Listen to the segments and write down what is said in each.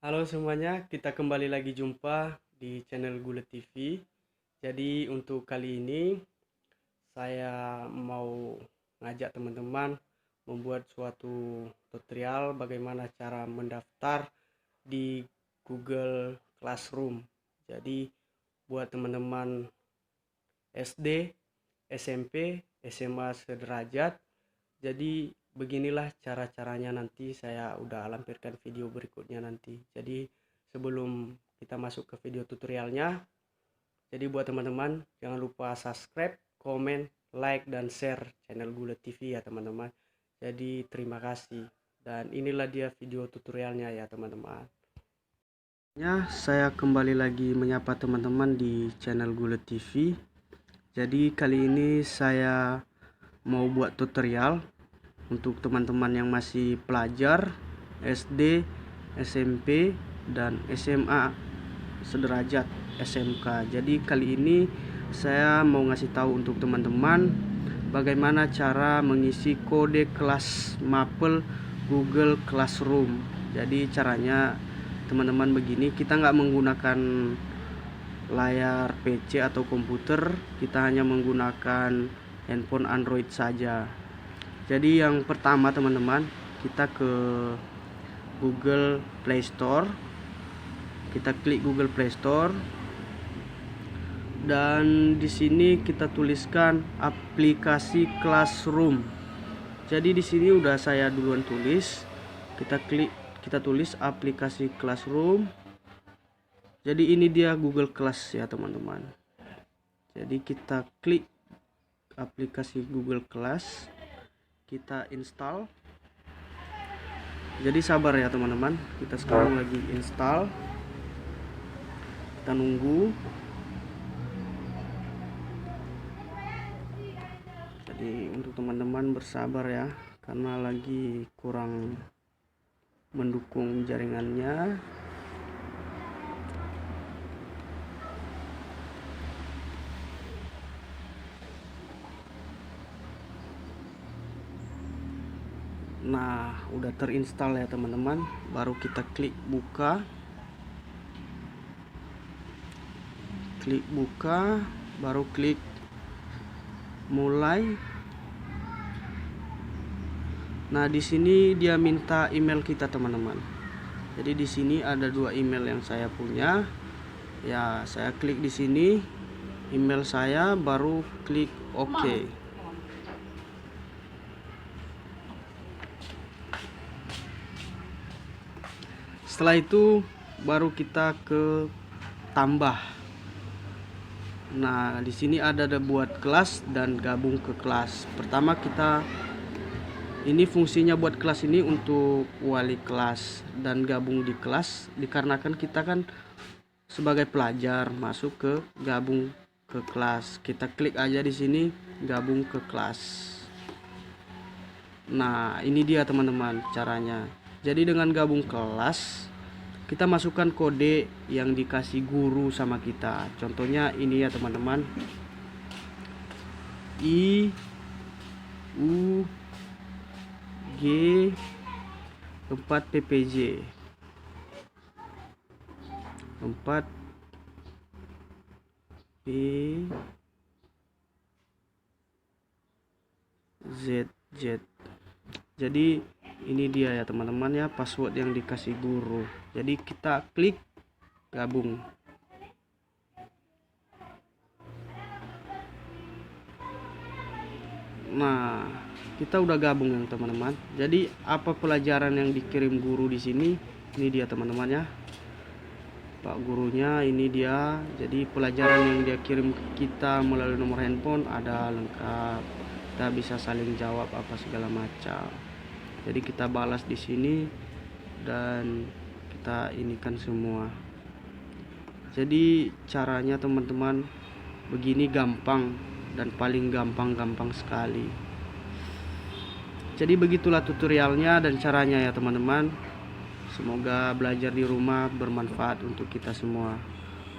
Halo semuanya, kita kembali lagi jumpa di channel Gulet TV. Jadi untuk kali ini saya mau ngajak teman-teman membuat suatu tutorial bagaimana cara mendaftar di Google Classroom. Jadi buat teman-teman SD, SMP, SMA sederajat. Jadi beginilah cara-caranya, nanti saya udah lampirkan video berikutnya nanti. Jadi sebelum kita masuk ke video tutorialnya, jadi buat teman-teman jangan lupa subscribe, komen, like, dan share channel Gulet TV ya teman-teman. Jadi terima kasih. Dan inilah dia video tutorialnya ya teman-teman. Saya kembali lagi menyapa teman-teman di channel Gulet TV. Jadi kali ini saya mau buat tutorial untuk teman-teman yang masih pelajar SD, SMP, dan SMA sederajat SMK. Jadi kali ini saya mau ngasih tahu untuk teman-teman bagaimana cara mengisi kode kelas Maple Google Classroom. Jadi caranya teman-teman begini, kita nggak menggunakan layar PC atau komputer, kita hanya menggunakan handphone Android saja. Jadi yang pertama teman-teman, kita ke Google Play Store. Kita klik Google Play Store. Dan di sini kita tuliskan aplikasi Classroom. Jadi di sini udah saya duluan tulis. Kita tulis aplikasi Classroom. Jadi ini dia Google Class ya teman-teman. Jadi kita klik aplikasi Google Class. Kita install. Jadi sabar ya teman-teman, kita sekarang lagi install, kita nunggu. Jadi untuk teman-teman bersabar ya, karena lagi kurang mendukung jaringannya. Nah, udah terinstall ya teman-teman. Baru kita klik buka. Klik buka, baru klik mulai. Nah, di sini dia minta email kita teman-teman. Jadi di sini ada dua email yang saya punya. Ya, saya klik di sini email saya, baru klik OK. Setelah itu baru kita ke tambah. Nah, di sini ada buat kelas dan gabung ke kelas. Pertama ini fungsinya buat kelas ini untuk wali kelas dan gabung di kelas, dikarenakan kita kan sebagai pelajar masuk ke gabung ke kelas. Kita klik aja di sini gabung ke kelas. Nah, ini dia teman-teman caranya. Jadi dengan gabung kelas, kita masukkan kode yang dikasih guru sama kita. Contohnya ini ya teman-teman, I U G 4 PPJ 4 P Z Z. Jadi ini dia ya teman-teman ya, password yang dikasih guru. Jadi kita klik gabung. Nah, kita udah gabung ya teman-teman. Jadi apa pelajaran yang dikirim guru di sini? Ini dia teman-teman ya, Pak gurunya ini dia. Jadi pelajaran yang dia kirim ke kita melalui nomor handphone ada lengkap. Kita bisa saling jawab apa segala macam. Jadi kita balas di sini dan kita inikan semua. Jadi caranya teman-teman begini, gampang dan paling gampang sekali. Jadi begitulah tutorialnya dan caranya ya teman-teman. Semoga belajar di rumah bermanfaat untuk kita semua.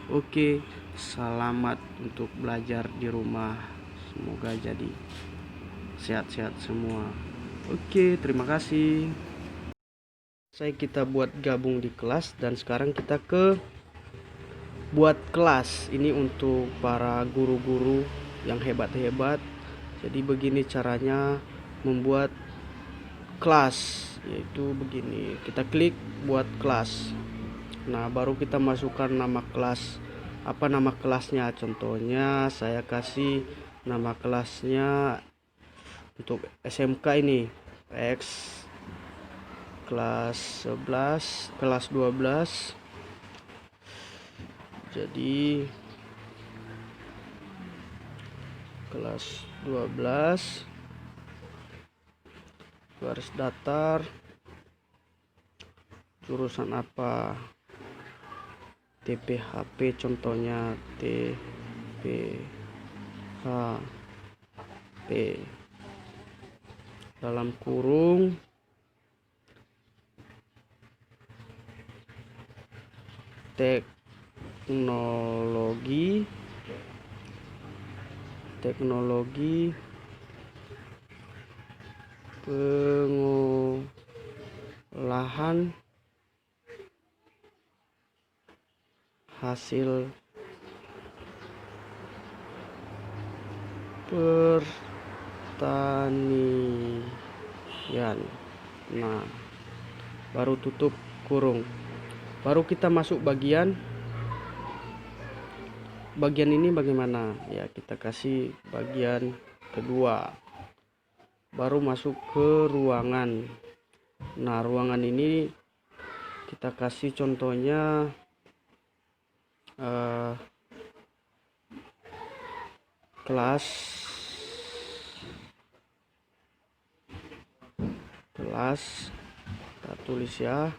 Oke, selamat untuk belajar di rumah. Semoga jadi sehat-sehat semua. Oke, terima kasih. Kita buat gabung di kelas, dan sekarang kita ke buat kelas. Ini untuk para guru-guru yang hebat-hebat. Jadi begini caranya membuat kelas, yaitu begini. Kita klik buat kelas. Nah, baru kita masukkan nama kelas. Apa nama kelasnya? Contohnya saya kasih nama kelasnya untuk SMK ini X kelas 11, kelas 12. Jadi kelas 12 garis datar, jurusan apa? TPHP, contohnya TPHP dalam kurung teknologi pengolahan hasil pertanian. Nah, baru tutup kurung. Baru kita masuk bagian ini bagaimana ya, kita kasih bagian kedua. Baru masuk ke ruangan. Nah, ruangan ini kita kasih contohnya kelas kita tulis ya,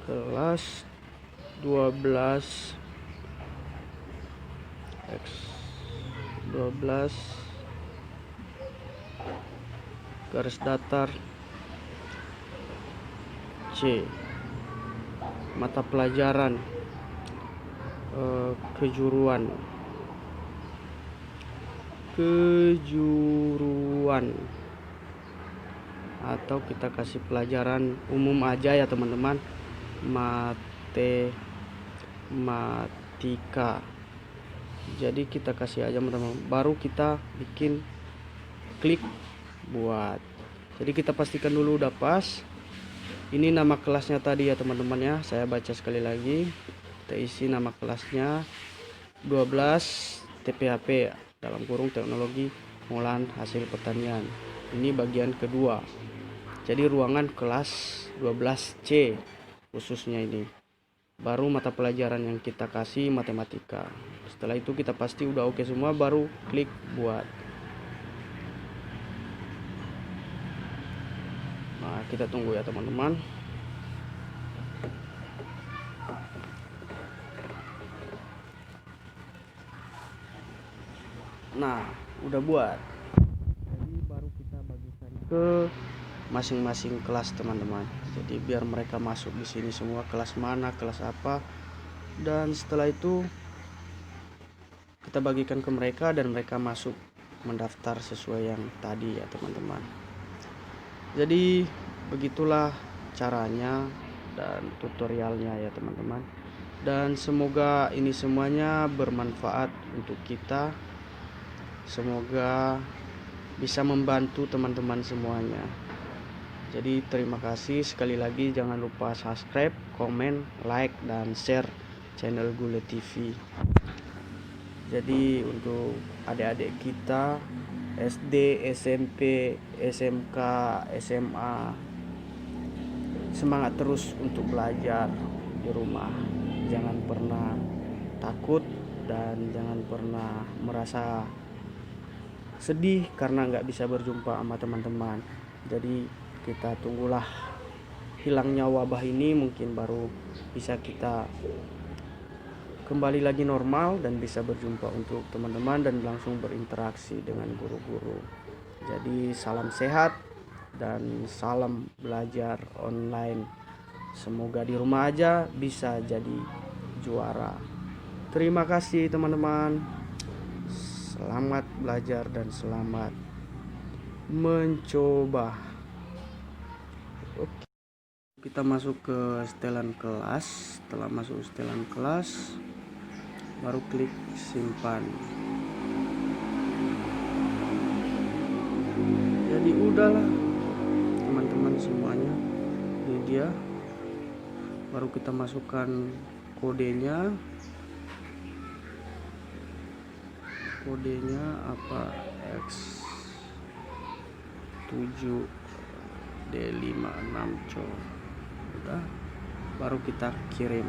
kelas 12 X 12 garis datar C. Mata pelajaran kejuruan atau kita kasih pelajaran umum aja ya teman-teman, matematika. Jadi kita kasih aja teman-teman, baru kita bikin klik buat. Jadi kita pastikan dulu udah pas. Ini nama kelasnya tadi ya teman-teman ya, saya baca sekali lagi. Kita isi nama kelasnya 12 TPHP dalam kurung teknologi pengolahan hasil pertanian. Ini bagian kedua. Jadi ruangan kelas 12C khususnya ini. Baru mata pelajaran yang kita kasih matematika. Setelah itu kita pasti udah oke semua, baru klik buat. Nah, kita tunggu ya teman-teman. Nah, udah buat. Jadi baru kita bagikan ke masing-masing kelas teman-teman. Jadi biar mereka masuk di sini semua, kelas mana, kelas apa. Dan setelah itu kita bagikan ke mereka dan mereka masuk mendaftar sesuai yang tadi ya teman-teman. Jadi begitulah caranya dan tutorialnya ya teman-teman. Dan semoga ini semuanya bermanfaat untuk kita. Semoga bisa membantu teman-teman semuanya. Jadi terima kasih sekali lagi, jangan lupa subscribe, komen, like, dan share channel Gule TV. Jadi untuk adik-adik kita SD, SMP, SMK, SMA, semangat terus untuk belajar di rumah. Jangan pernah takut dan jangan pernah merasa sedih karena nggak bisa berjumpa sama teman-teman. Jadi kita tunggulah hilangnya wabah ini, mungkin baru bisa kita kembali lagi normal dan bisa berjumpa untuk teman-teman dan langsung berinteraksi dengan guru-guru. Jadi salam sehat dan salam belajar online. Semoga di rumah aja bisa jadi juara. Terima kasih teman-teman. Selamat belajar dan selamat mencoba. Oke, kita masuk ke setelan kelas. Setelah masuk setelan kelas, baru klik simpan. Jadi udahlah teman-teman semuanya, ini dia. Baru kita masukkan kodenya apa, X7D56 udah, baru kita kirim.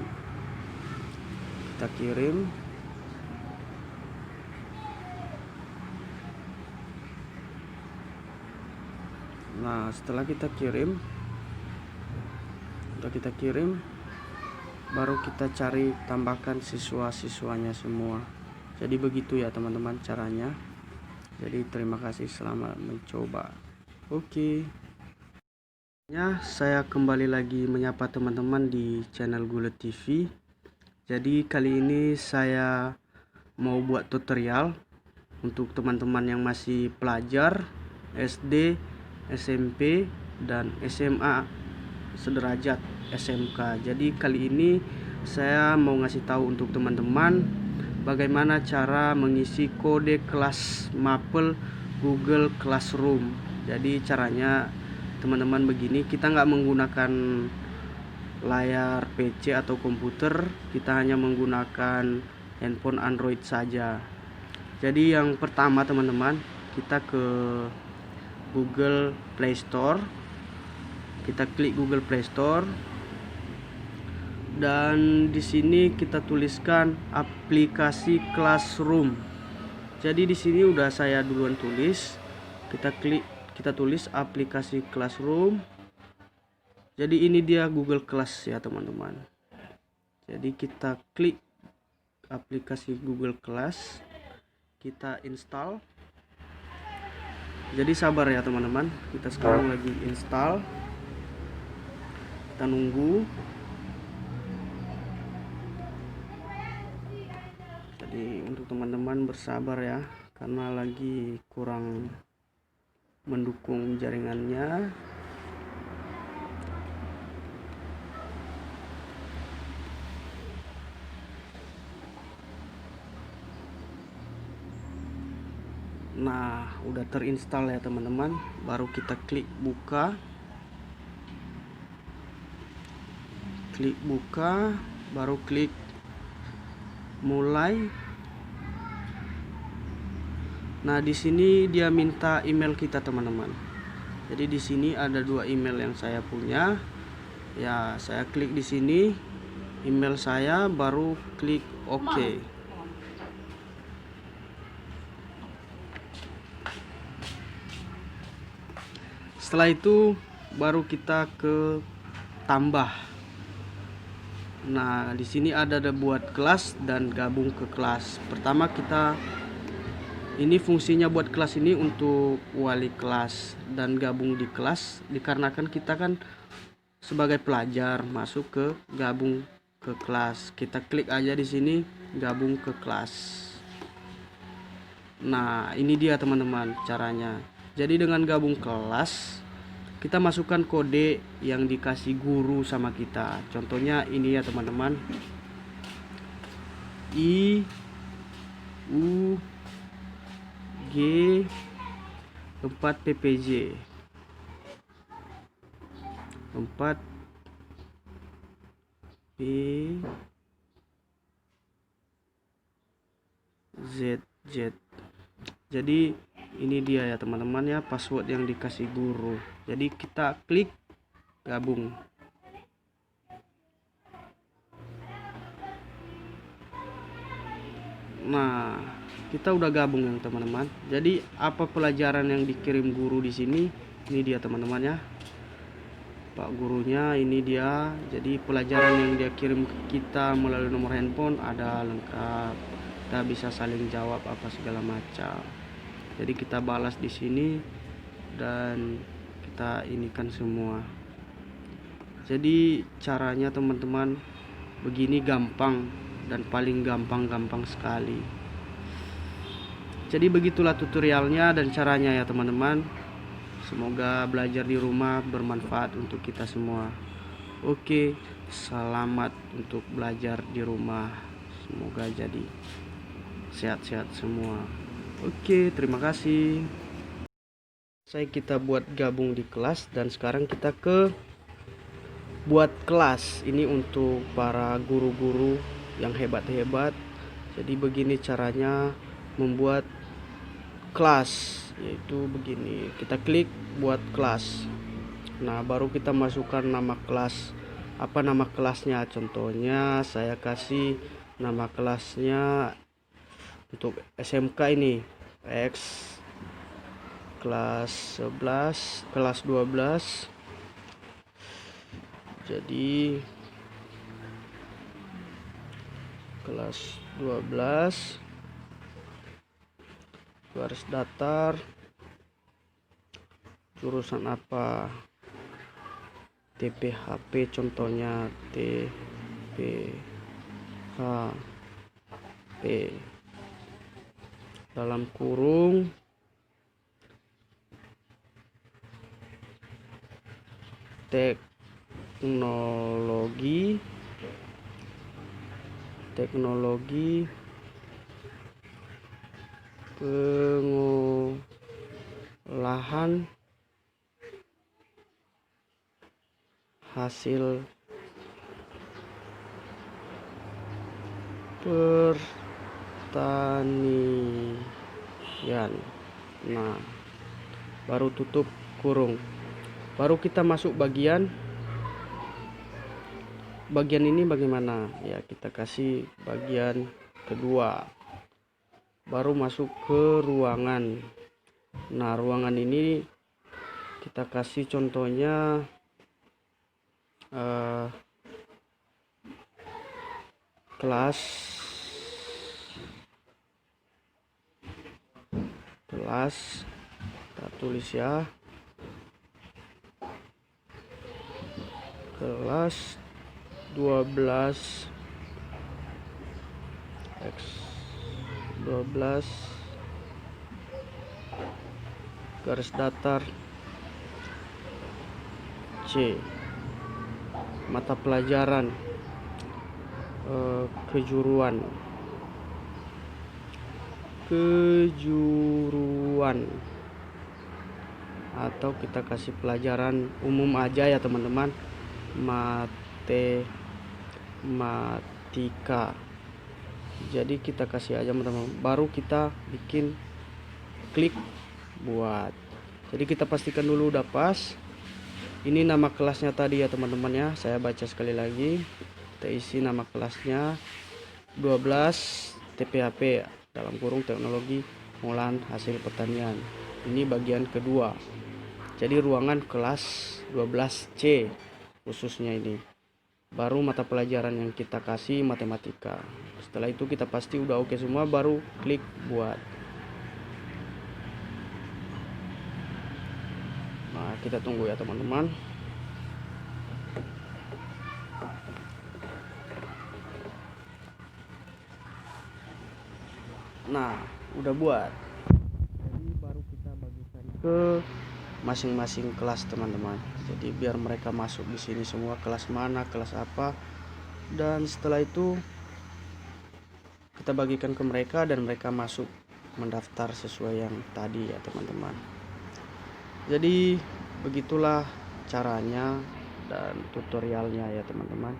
Nah, setelah kita kirim, baru kita cari tambahkan siswa-siswanya semua. Jadi begitu ya teman-teman caranya. Jadi terima kasih, selamat mencoba. Oke. Saya kembali lagi menyapa teman-teman di channel Gulet TV. Jadi kali ini saya mau buat tutorial untuk teman-teman yang masih pelajar SD, SMP, dan SMA sederajat SMK. Jadi kali ini saya mau ngasih tahu untuk teman-teman bagaimana cara mengisi kode kelas Maple Google Classroom. Jadi caranya teman-teman begini, kita nggak menggunakan layar PC atau komputer, kita hanya menggunakan handphone Android saja. Jadi yang pertama teman-teman, kita ke Google Play Store. Kita klik Google Play Store. Dan di sini kita tuliskan aplikasi Classroom. Jadi di sini udah saya duluan tulis. Kita tulis aplikasi Classroom. Jadi ini dia Google Class ya teman-teman. Jadi kita klik aplikasi Google Class, kita install. Jadi sabar ya teman-teman, kita sekarang lagi install. Kita nunggu. Jadi untuk teman-teman bersabar ya, karena lagi kurang mendukung jaringannya. Nah, udah terinstall ya teman-teman. Baru kita klik buka. Baru klik mulai. Nah, di sini dia minta email kita teman-teman. Jadi di sini ada 2 email yang saya punya. Ya, saya klik di sini email saya, baru klik OK. Setelah itu baru kita ke tambah. Nah, di sini ada buat kelas dan gabung ke kelas. Pertama ini fungsinya buat kelas ini untuk wali kelas dan gabung di kelas, dikarenakan kita kan sebagai pelajar masuk ke gabung ke kelas. Kita klik aja di sini gabung ke kelas. Nah, ini dia teman-teman caranya. Jadi dengan gabung kelas, kita masukkan kode yang dikasih guru sama kita. Contohnya ini ya teman-teman, IUG4PPJ 4PZZ. Jadi ini dia ya teman-teman ya, password yang dikasih guru. Jadi kita klik gabung. Nah, kita udah gabung ya teman-teman. Jadi apa pelajaran yang dikirim guru di sini? Ini dia teman-teman ya, Pak gurunya ini dia. Jadi pelajaran yang dia kirim ke kita melalui nomor handphone ada lengkap. Kita bisa saling jawab apa segala macam. Jadi kita balas di sini dan kita inikan semua. Jadi caranya teman-teman begini, gampang dan paling gampang sekali. Jadi begitulah tutorialnya dan caranya ya teman-teman. Semoga belajar di rumah bermanfaat untuk kita semua. Oke, selamat untuk belajar di rumah. Semoga jadi sehat-sehat semua. Oke, terima kasih. Kita buat gabung di kelas, dan sekarang kita ke buat kelas. Ini untuk para guru-guru yang hebat-hebat. Jadi begini caranya membuat kelas, yaitu begini. Kita klik buat kelas. Nah, baru kita masukkan nama kelas. Apa nama kelasnya? Contohnya saya kasih nama kelasnya untuk SMK ini X kelas 11, kelas 12. Jadi kelas 12 garis datar, jurusan apa? TPHP, contohnya TPHP dalam kurung teknologi pengolahan hasil pertanian. Nah, baru tutup kurung. Baru kita masuk bagian ini bagaimana ya, kita kasih bagian kedua. Baru masuk ke ruangan. Nah, ruangan ini kita kasih contohnya kelas kita tulis ya, kelas 12 X 12 garis datar C, mata pelajaran kejuruan atau kita kasih pelajaran umum aja ya teman-teman, matematika. Jadi kita kasih aja teman-teman, baru kita bikin klik buat. Jadi kita pastikan dulu udah pas. Ini nama kelasnya tadi ya teman-teman ya, saya baca sekali lagi. Kita isi nama kelasnya 12 TPHP dalam kurung teknologi pengolahan hasil pertanian. Ini bagian kedua. Jadi ruangan kelas 12C khususnya ini. Baru mata pelajaran yang kita kasih matematika. Setelah itu kita pasti udah oke semua, baru klik buat. Nah, kita tunggu ya teman-teman. Nah, udah buat. Jadi baru kita bagikan ke masing-masing kelas teman-teman. Jadi biar mereka masuk di sini semua, kelas mana, kelas apa. Dan setelah itu kita bagikan ke mereka dan mereka masuk mendaftar sesuai yang tadi ya teman-teman. Jadi begitulah caranya dan tutorialnya ya teman-teman.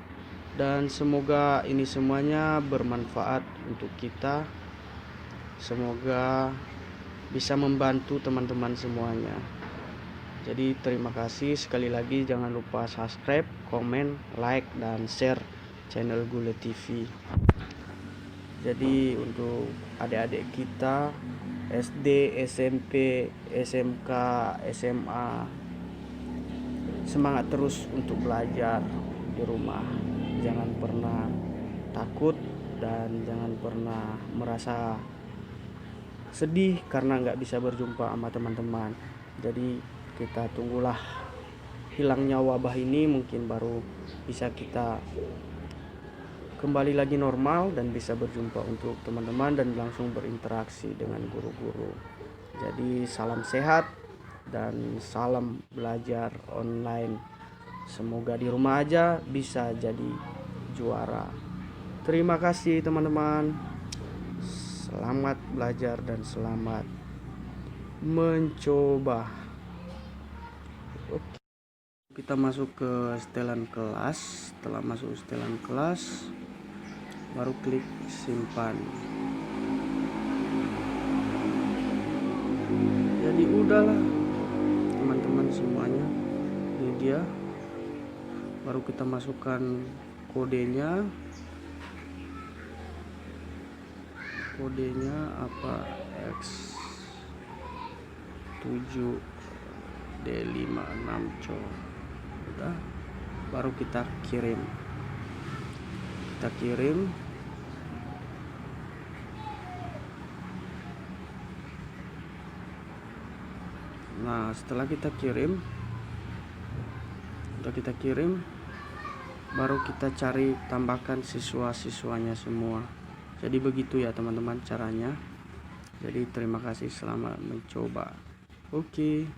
Dan semoga ini semuanya bermanfaat untuk kita. Semoga bisa membantu teman-teman semuanya. Jadi terima kasih sekali lagi, jangan lupa subscribe, komen, like, dan share channel Gule TV. Jadi untuk adik-adik kita SD, SMP, SMK, SMA, semangat terus untuk belajar di rumah. Jangan pernah takut dan jangan pernah merasa sedih karena nggak bisa berjumpa sama teman-teman. Jadi kita tunggulah hilangnya wabah ini, mungkin baru bisa kita kembali lagi normal dan bisa berjumpa untuk teman-teman dan langsung berinteraksi dengan guru-guru. Jadi salam sehat, dan salam belajar online. Semoga di rumah aja bisa jadi juara. Terima kasih teman-teman. Selamat belajar dan selamat mencoba. Oke. Kita masuk ke setelan kelas. Setelah masuk setelan kelas, baru klik simpan. Jadi udahlah teman-teman semuanya, ini dia. Baru kita masukkan kodenya apa, X7D56 udah, baru kita kirim. Nah, setelah kita kirim, baru kita cari tambahkan siswa-siswanya semua. Jadi begitu ya teman-teman caranya. Jadi terima kasih, selamat mencoba. Oke.